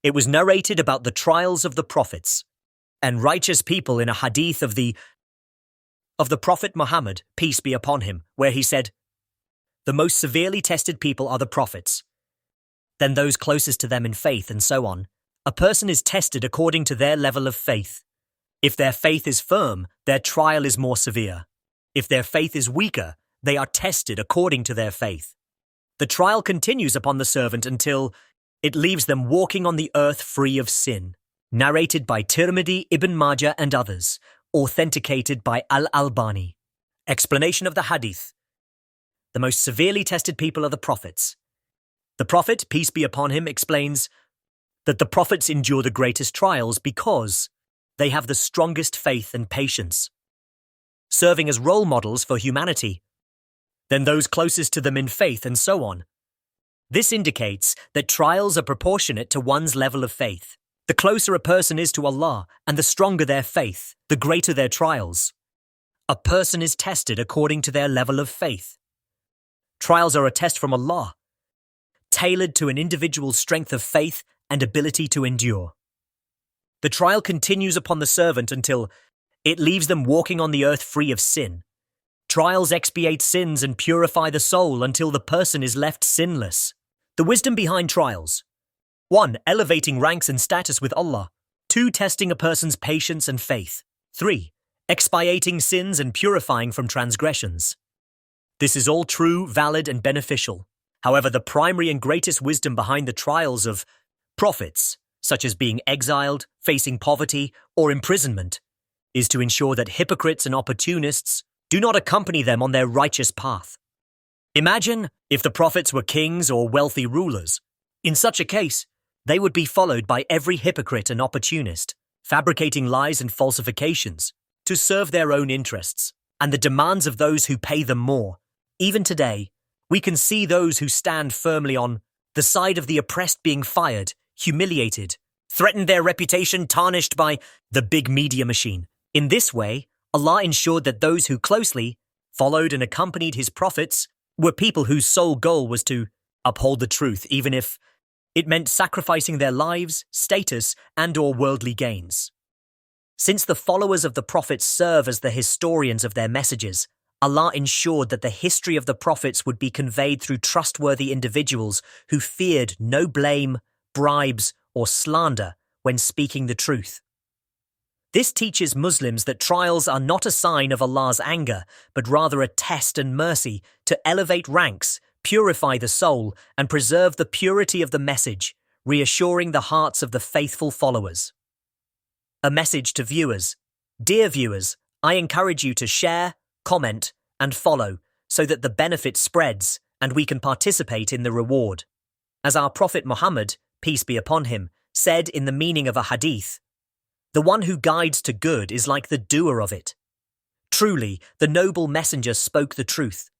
It was narrated about the trials of the prophets and righteous people in a hadith of the Prophet Muhammad, peace be upon him, where he said, "The most severely tested people are the prophets, then those closest to them in faith, and so on. A person is tested according to their level of faith. If their faith is firm, their trial is more severe. If their faith is weaker, they are tested according to their faith. The trial continues upon the servant until it leaves them walking on the earth free of sin." Narrated by Tirmidhi, Ibn Majah and others. Authenticated by Al-Albani. Explanation of the hadith. The most severely tested people are the prophets. The Prophet, peace be upon him, explains that the prophets endure the greatest trials because they have the strongest faith and patience, serving as role models for humanity, then those closest to them in faith, and so on. This indicates that trials are proportionate to one's level of faith. The closer a person is to Allah and the stronger their faith, the greater their trials. A person is tested according to their level of faith. Trials are a test from Allah, tailored to an individual's strength of faith and ability to endure. The trial continues upon the servant until it leaves them walking on the earth free of sin. Trials expiate sins and purify the soul until the person is left sinless. The wisdom behind trials. 1. Elevating ranks and status with Allah. 2. Testing a person's patience and faith. 3. Expiating sins and purifying from transgressions. This is all true, valid, and beneficial. However, the primary and greatest wisdom behind the trials of prophets, such as being exiled, facing poverty, or imprisonment, is to ensure that hypocrites and opportunists do not accompany them on their righteous path. Imagine if the prophets were kings or wealthy rulers. In such a case, they would be followed by every hypocrite and opportunist, fabricating lies and falsifications to serve their own interests and the demands of those who pay them more. Even today, we can see those who stand firmly on the side of the oppressed being fired, humiliated, threatened their reputation tarnished by the big media machine. In this way, Allah ensured that those who closely followed and accompanied his prophets were people whose sole goal was to uphold the truth, even if it meant sacrificing their lives, status, and/or worldly gains. Since the followers of the prophets serve as the historians of their messages, Allah ensured that the history of the prophets would be conveyed through trustworthy individuals who feared no blame, bribes, or slander when speaking the truth. This teaches Muslims that trials are not a sign of Allah's anger, but rather a test and mercy to elevate ranks, purify the soul, and preserve the purity of the message, reassuring the hearts of the faithful followers. A message to viewers. Dear viewers, I encourage you to share, comment, and follow so that the benefit spreads and we can participate in the reward. As our Prophet Muhammad, peace be upon him, said in the meaning of a hadith, "The one who guides to good is like the doer of it." Truly, the noble messenger spoke the truth.